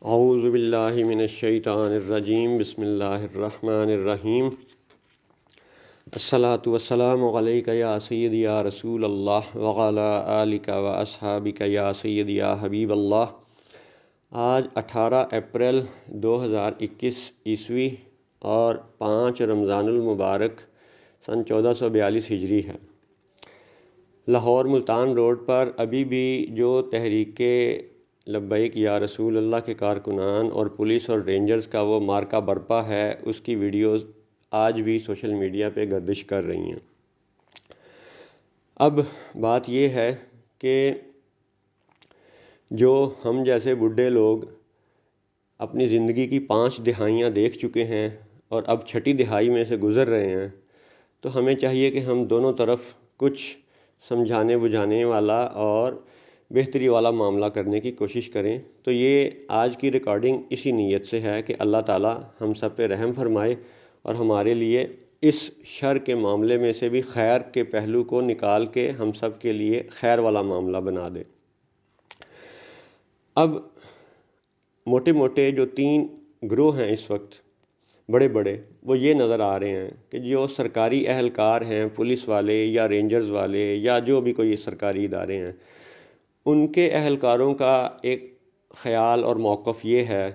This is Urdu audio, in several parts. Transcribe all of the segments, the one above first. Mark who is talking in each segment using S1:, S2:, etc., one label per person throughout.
S1: اعوذ باللہ من الشیطان الرجیم بسم اللہ الرحمن الرحیم الصلاۃ والسلام علیک یا سیدی یا رسول اللہ وعلی آلک و اصحابک یا سیدی یا حبیب اللہ۔ آج 18 اپریل 2021 عیسوی اور 5 رمضان المبارک سن 1442 ہجری ہے۔ لاہور ملتان روڈ پر ابھی بھی جو تحریک لبیک یا رسول اللہ کے کارکنان اور پولیس اور رینجرز کا وہ مارکہ برپا ہے، اس کی ویڈیوز آج بھی سوشل میڈیا پہ گردش کر رہی ہیں۔ اب بات یہ ہے کہ جو ہم جیسے بڈھے لوگ اپنی زندگی کی 5 دہائیاں دیکھ چکے ہیں اور اب 6ٹھی دہائی میں سے گزر رہے ہیں، تو ہمیں چاہیے کہ ہم دونوں طرف کچھ سمجھانے بجھانے والا اور بہتری والا معاملہ کرنے کی کوشش کریں۔ تو یہ آج کی ریکارڈنگ اسی نیت سے ہے کہ اللہ تعالی ہم سب پہ رحم فرمائے اور ہمارے لیے اس شر کے معاملے میں سے بھی خیر کے پہلو کو نکال کے ہم سب کے لیے خیر والا معاملہ بنا دے۔ اب موٹے موٹے جو 3 گروہ ہیں اس وقت بڑے بڑے، وہ یہ نظر آ رہے ہیں کہ جو سرکاری اہلکار ہیں، پولیس والے یا رینجرز والے یا جو بھی کوئی سرکاری ادارے ہیں، ان کے اہلکاروں کا ایک خیال اور موقف یہ ہے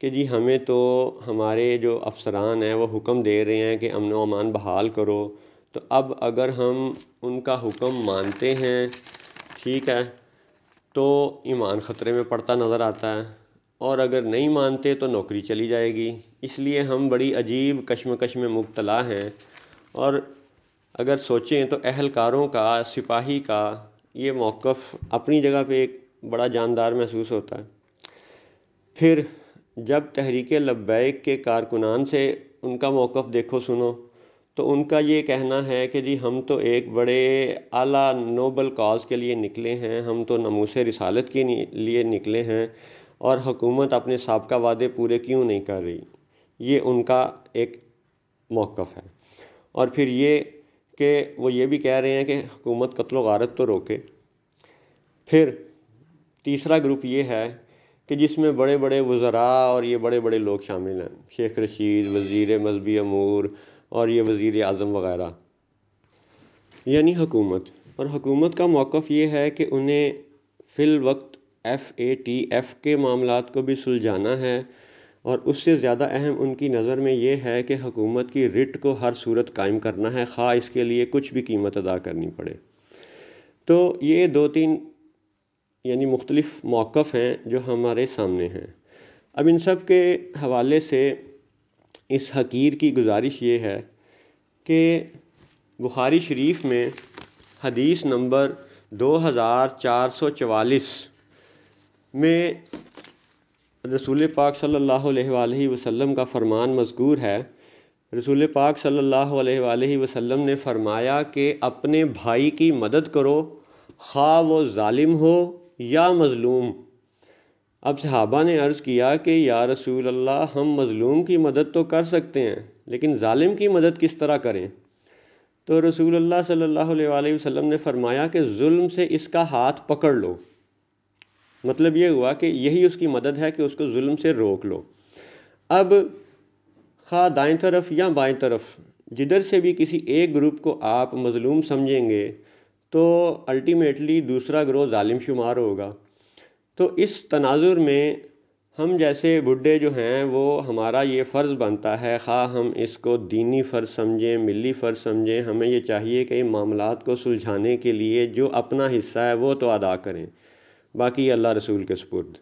S1: کہ جی ہمیں تو ہمارے جو افسران ہیں وہ حکم دے رہے ہیں کہ امن و امان بحال کرو، تو اب اگر ہم ان کا حکم مانتے ہیں، ٹھیک ہے، تو ایمان خطرے میں پڑتا نظر آتا ہے، اور اگر نہیں مانتے تو نوکری چلی جائے گی۔ اس لیے ہم بڑی عجیب کشمکش میں مبتلا ہیں۔ اور اگر سوچیں تو اہلکاروں کا، سپاہی کا یہ موقف اپنی جگہ پہ ایک بڑا جاندار محسوس ہوتا ہے۔ پھر جب تحریک لبیک کے کارکنان سے ان کا موقف دیکھو سنو، تو ان کا یہ کہنا ہے کہ جی ہم تو ایک بڑے اعلیٰ نوبل کاز کے لیے نکلے ہیں، ہم تو ناموس رسالت کے لیے نکلے ہیں، اور حکومت اپنے سابقہ وعدے پورے کیوں نہیں کر رہی، یہ ان کا ایک موقف ہے۔ اور پھر یہ کہ وہ یہ بھی کہہ رہے ہیں کہ حکومت قتل و غارت تو روکے۔ پھر تیسرا گروپ یہ ہے کہ جس میں بڑے بڑے وزراء اور یہ بڑے بڑے لوگ شامل ہیں، شیخ رشید، وزیر مذہبی امور اور یہ وزیر اعظم وغیرہ، یعنی حکومت۔ اور حکومت کا موقف یہ ہے کہ انہیں فی الوقت FATF کے معاملات کو بھی سلجھانا ہے، اور اس سے زیادہ اہم ان کی نظر میں یہ ہے کہ حکومت کی رٹ کو ہر صورت قائم کرنا ہے، خواہ اس کے لیے کچھ بھی قیمت ادا کرنی پڑے۔ تو یہ 2-3 یعنی مختلف موقف ہیں جو ہمارے سامنے ہیں۔ اب ان سب کے حوالے سے اس حقیر کی گزارش یہ ہے کہ بخاری شریف میں حدیث نمبر 2444 میں رسول پاک صلی اللہ علیہ وآلہ وسلم کا فرمان مذکور ہے۔ رسول پاک صلی اللہ علیہ وآلہ وسلم نے فرمایا کہ اپنے بھائی کی مدد کرو، خواہ وہ ظالم ہو یا مظلوم۔ اب صحابہ نے عرض کیا کہ یا رسول اللہ، ہم مظلوم کی مدد تو کر سکتے ہیں، لیکن ظالم کی مدد کس طرح کریں؟ تو رسول اللہ صلی اللہ علیہ وآلہ وسلم نے فرمایا کہ ظلم سے اس کا ہاتھ پکڑ لو۔ مطلب یہ ہوا کہ یہی اس کی مدد ہے کہ اس کو ظلم سے روک لو۔ اب خواہ دائیں طرف یا بائیں طرف جدھر سے بھی کسی ایک گروپ کو آپ مظلوم سمجھیں گے تو الٹیمیٹلی دوسرا گروہ ظالم شمار ہوگا۔ تو اس تناظر میں ہم جیسے بڈھے جو ہیں وہ ہمارا یہ فرض بنتا ہے، خواہ ہم اس کو دینی فرض سمجھیں، ملی فرض سمجھیں، ہمیں یہ چاہیے کہ معاملات کو سلجھانے کے لیے جو اپنا حصہ ہے وہ تو ادا کریں، باقی اللہ رسول کے سپرد۔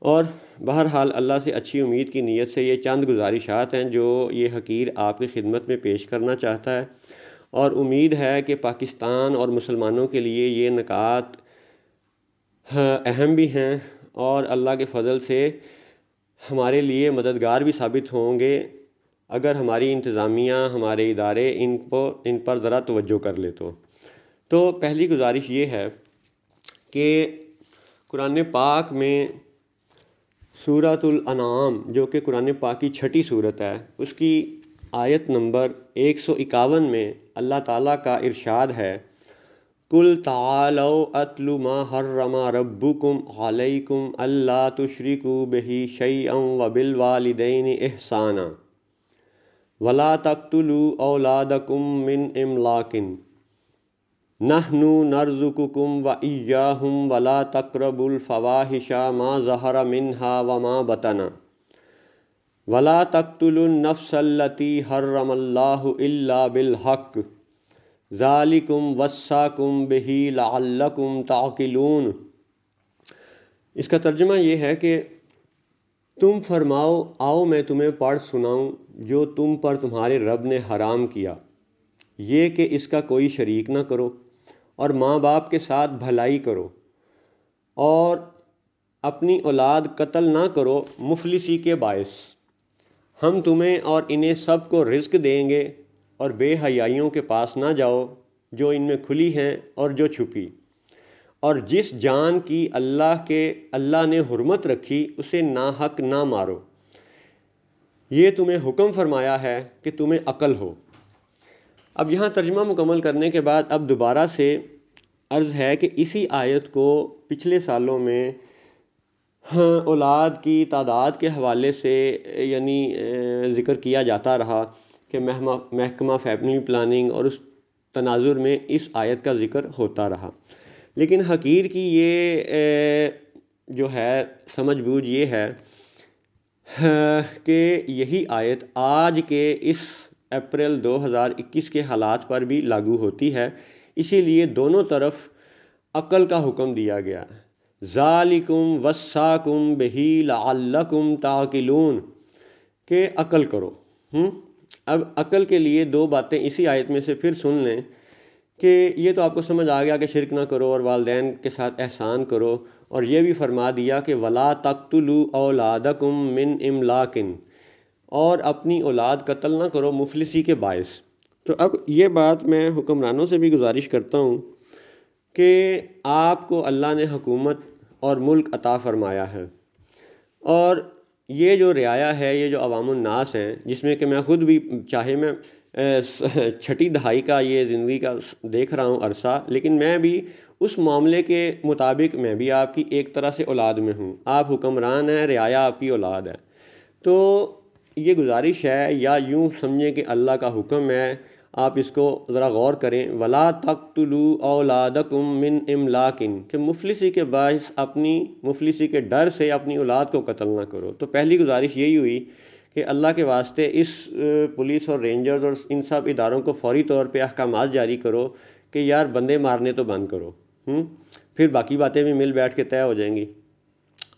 S1: اور بہرحال اللہ سے اچھی امید کی نیت سے یہ چند گزارشات ہیں جو یہ حقیر آپ کی خدمت میں پیش کرنا چاہتا ہے، اور امید ہے کہ پاکستان اور مسلمانوں کے لیے یہ نکات اہم بھی ہیں اور اللہ کے فضل سے ہمارے لیے مددگار بھی ثابت ہوں گے اگر ہماری انتظامیہ، ہمارے ادارے ان پر ذرا توجہ کر لے تو پہلی گزارش یہ ہے کہ قرآن پاک میں سورۃ الانعام، جو کہ قرآن پاک کی 6ٹھی سورت ہے، اس کی آیت نمبر 151 میں اللہ تعالیٰ کا ارشاد ہے، قل تعالوا اتل ما حرم ربکم علیکم الا تشرکوا بہ شیئا وبالوالدین احسانا ولا تقتلوا اولادکم من املاق نحن نرزقکم وإیاہم ولا تقربوا الفواحش ما ظہر منها وما بطن ولا تقتلوا النفس التي حرم اللہ الا بالحق ذالکم وصاکم بہ لعلکم تعقلون۔ اس کا ترجمہ یہ ہے کہ تم فرماؤ آؤ میں تمہیں پڑھ سناؤں جو تم پر تمہارے رب نے حرام کیا، یہ کہ اس کا کوئی شریک نہ کرو اور ماں باپ کے ساتھ بھلائی کرو اور اپنی اولاد قتل نہ کرو مفلسی کے باعث۔ ہم تمہیں اور انہیں سب کو رزق دیں گے اور بے حیائیوں کے پاس نہ جاؤ جو ان میں کھلی ہیں اور جو چھپی، اور جس جان کی اللہ نے حرمت رکھی اسے ناحق نہ مارو۔ یہ تمہیں حکم فرمایا ہے کہ تمہیں عقل ہو۔ اب یہاں ترجمہ مکمل کرنے کے بعد اب دوبارہ سے عرض ہے کہ اسی آیت کو پچھلے سالوں میں اولاد کی تعداد کے حوالے سے یعنی ذکر کیا جاتا رہا کہ محکمہ فیملی پلاننگ اور اس تناظر میں اس آیت کا ذکر ہوتا رہا، لیکن حقیر کی یہ جو ہے سمجھ بوجھ یہ ہے کہ یہی آیت آج کے اس اپریل 2021 کے حالات پر بھی لاگو ہوتی ہے، اسی لیے دونوں طرف عقل کا حکم دیا گیا ہے۔ ذالکم وصاکم بہ لعلکم تعقلون، کہ عقل کرو۔ اب عقل کے لیے دو باتیں اسی آیت میں سے پھر سن لیں کہ یہ تو آپ کو سمجھ آ گیا کہ شرک نہ کرو اور والدین کے ساتھ احسان کرو، اور یہ بھی فرما دیا کہ ولا تقتلوا اولادکم من املاق، اور اپنی اولاد قتل نہ کرو مفلسی کے باعث۔ تو اب یہ بات میں حکمرانوں سے بھی گزارش کرتا ہوں کہ آپ کو اللہ نے حکومت اور ملک عطا فرمایا ہے، اور یہ جو رعایا ہے، یہ جو عوام الناس ہیں، جس میں کہ میں خود بھی چاہے میں چھٹی دہائی کا یہ زندگی کا دیکھ رہا ہوں عرصہ، لیکن میں بھی اس معاملے کے مطابق میں بھی آپ کی ایک طرح سے اولاد میں ہوں۔ آپ حکمران ہیں، رعایا آپ کی اولاد ہے، تو یہ گزارش ہے یا یوں سمجھیں کہ اللہ کا حکم ہے، آپ اس کو ذرا غور کریں۔ ولا تقتلوا اولادکم من املاق، کہ مفلسی کے باعث مفلسی کے ڈر سے اپنی اولاد کو قتل نہ کرو۔ تو پہلی گزارش یہی ہوئی کہ اللہ کے واسطے اس پولیس اور رینجرز اور ان سب اداروں کو فوری طور پہ احکامات جاری کرو کہ یار بندے مارنے تو بند کرو، پھر باقی باتیں بھی مل بیٹھ کے طے ہو جائیں گی۔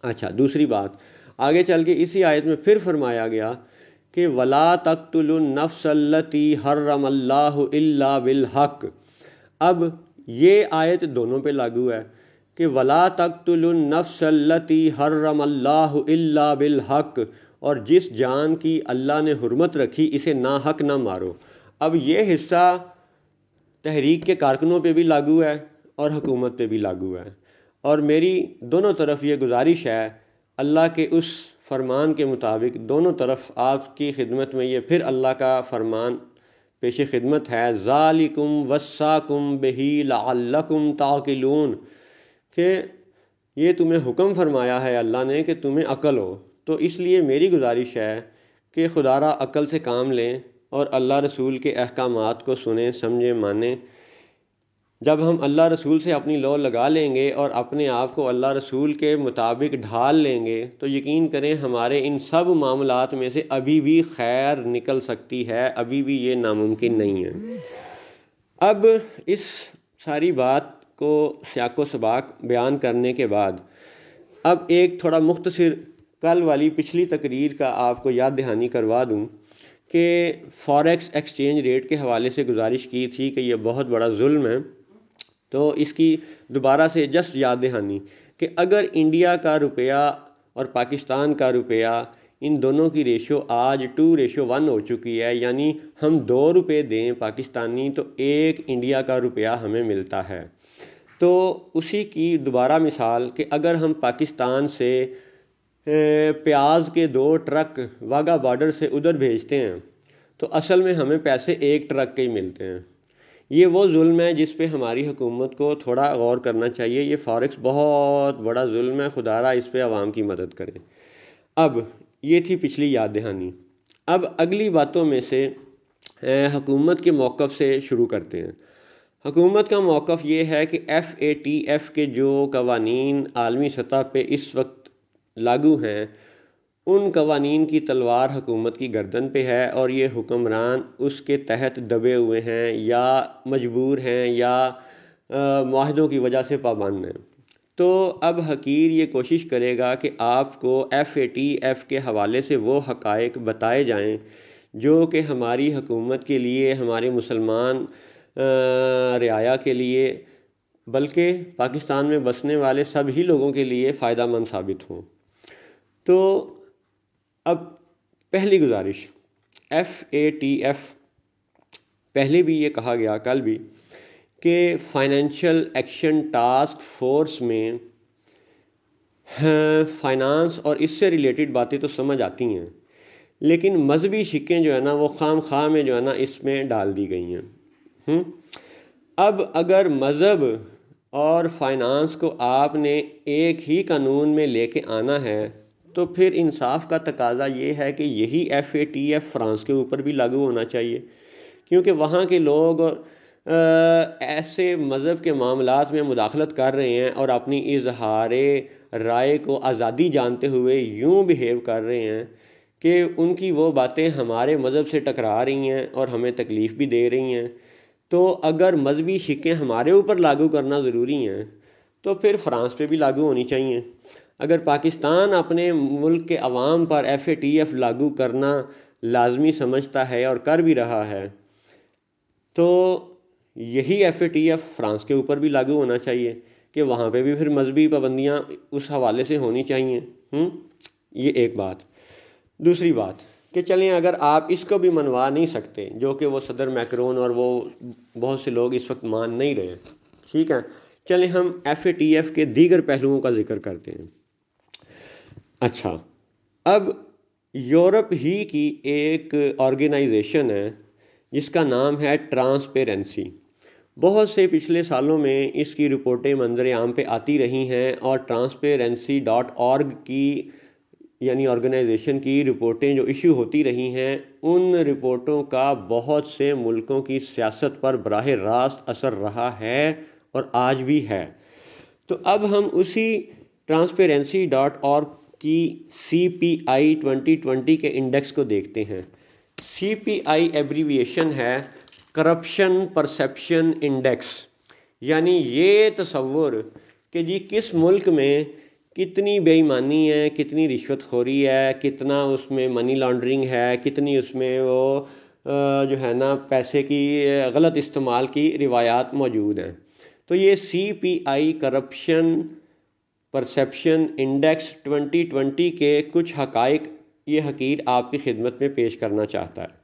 S1: اچھا، دوسری بات آگے چل کے اسی آیت میں پھر فرمایا گیا کہ ولا تقتلوا النفس التي حرم اللہ الا بالحق۔ اب یہ آیت دونوں پہ لاگو ہے کہ ولا تقتلوا النفس التي حرم اللہ الا بالحق، اور جس جان کی اللہ نے حرمت رکھی اسے ناحق نہ مارو۔ اب یہ حصہ تحریک کے کارکنوں پہ بھی لاگو ہے اور حکومت پہ بھی لاگو ہے، اور میری دونوں طرف یہ گزارش ہے اللہ کے اس فرمان کے مطابق، دونوں طرف آپ کی خدمت میں یہ پھر اللہ کا فرمان پیش خدمت ہے، ذالکم وصاکم بہ لعلکم تعقلون، کہ یہ تمہیں حکم فرمایا ہے اللہ نے کہ تمہیں عقل ہو۔ تو اس لیے میری گزارش ہے کہ خدا را عقل سے کام لیں اور اللہ رسول کے احکامات کو سنیں، سمجھیں، مانیں۔ جب ہم اللہ رسول سے اپنی لو لگا لیں گے اور اپنے آپ کو اللہ رسول کے مطابق ڈھال لیں گے تو یقین کریں ہمارے ان سب معاملات میں سے ابھی بھی خیر نکل سکتی ہے، ابھی بھی یہ ناممکن نہیں ہے۔ اب اس ساری بات کو سیاق و سباق بیان کرنے کے بعد اب ایک تھوڑا مختصر کل والی پچھلی تقریر کا آپ کو یاد دہانی کروا دوں کہ فوریکس ایکسچینج ریٹ کے حوالے سے گزارش کی تھی کہ یہ بہت بڑا ظلم ہے، تو اس کی دوبارہ سے جسٹ یاد دہانی کہ اگر انڈیا کا روپیہ اور پاکستان کا روپیہ ان دونوں کی ریشو آج 2:1 ہو چکی ہے، یعنی ہم 2 روپے دیں پاکستانی تو 1 انڈیا کا روپیہ ہمیں ملتا ہے۔ تو اسی کی دوبارہ مثال کہ اگر ہم پاکستان سے پیاز کے 2 ٹرک واگا بارڈر سے ادھر بھیجتے ہیں تو اصل میں ہمیں پیسے 1 ٹرک کے ہی ملتے ہیں۔ یہ وہ ظلم ہے جس پہ ہماری حکومت کو تھوڑا غور کرنا چاہیے. یہ فاریکس بہت بڑا ظلم ہے، خدا را اس پہ عوام کی مدد کرے. اب یہ تھی پچھلی یاد دہانی. اب اگلی باتوں میں سے حکومت کے موقف سے شروع کرتے ہیں. حکومت کا موقف یہ ہے کہ FATF کے جو قوانین عالمی سطح پہ اس وقت لاگو ہیں، ان قوانین کی تلوار حکومت کی گردن پہ ہے، اور یہ حکمران اس کے تحت دبے ہوئے ہیں یا مجبور ہیں یا معاہدوں کی وجہ سے پابند ہیں. تو اب حقیر یہ کوشش کرے گا کہ آپ کو FATF کے حوالے سے وہ حقائق بتائے جائیں جو کہ ہماری حکومت کے لیے، ہمارے مسلمان رعایا کے لیے، بلکہ پاکستان میں بسنے والے سبھی لوگوں کے لیے فائدہ مند ثابت ہوں. تو اب پہلی گزارش، FATF پہلے بھی یہ کہا گیا، کل بھی، کہ فائنینشیل ایکشن ٹاسک فورس میں فائنانس اور اس سے ریلیٹڈ باتیں تو سمجھ آتی ہیں، لیکن مذہبی شقیں جو ہے نا وہ خام خواہ میں جو ہے نا اس میں ڈال دی گئی ہیں. اب اگر مذہب اور فائنانس کو آپ نے ایک ہی قانون میں لے کے آنا ہے تو پھر انصاف کا تقاضا یہ ہے کہ یہی FATF فرانس کے اوپر بھی لاگو ہونا چاہیے، کیونکہ وہاں کے لوگ ایسے مذہب کے معاملات میں مداخلت کر رہے ہیں اور اپنی اظہار رائے کو آزادی جانتے ہوئے یوں بیہیو کر رہے ہیں کہ ان کی وہ باتیں ہمارے مذہب سے ٹکرا رہی ہیں اور ہمیں تکلیف بھی دے رہی ہیں. تو اگر مذہبی شقیں ہمارے اوپر لاگو کرنا ضروری ہیں تو پھر فرانس پہ بھی لاگو ہونی چاہیے. اگر پاکستان اپنے ملک کے عوام پر FATF لاگو کرنا لازمی سمجھتا ہے اور کر بھی رہا ہے تو یہی FATF فرانس کے اوپر بھی لاگو ہونا چاہیے کہ وہاں پہ بھی پھر مذہبی پابندیاں اس حوالے سے ہونی چاہیے. یہ ایک بات. دوسری بات کہ چلیں اگر آپ اس کو بھی منوا نہیں سکتے، جو کہ وہ صدر میکرون اور وہ بہت سے لوگ اس وقت مان نہیں رہے، ٹھیک ہے، چلیں ہم FATF کے دیگر پہلوؤں کا ذکر کرتے ہیں. اچھا، اب یورپ ہی کی ایک آرگنائزیشن ہے جس کا نام ہے ٹرانسپیرنسی. بہت سے پچھلے سالوں میں اس کی رپورٹیں منظر عام پہ آتی رہی ہیں، اور transparency.org کی یعنی آرگنائزیشن کی رپورٹیں جو ایشو ہوتی رہی ہیں، ان رپورٹوں کا بہت سے ملکوں کی سیاست پر براہ راست اثر رہا ہے اور آج بھی ہے. تو اب ہم اسی transparency.org کی CPI 2020 کے انڈیکس کو دیکھتے ہیں. CPI ایبریویشن ہے کرپشن پرسیپشن انڈیکس. یعنی یہ تصور کہ جی کس ملک میں کتنی بے ایمانی ہے، کتنی رشوت خوری ہے، کتنا اس میں منی لانڈرنگ ہے، کتنی اس میں وہ جو ہے نا پیسے کی غلط استعمال کی روایات موجود ہیں. تو یہ CPI کرپشن پرسیپشن انڈیکس 2020 کے کچھ حقائق یہ حقیر آپ کی خدمت میں پیش کرنا چاہتا ہے.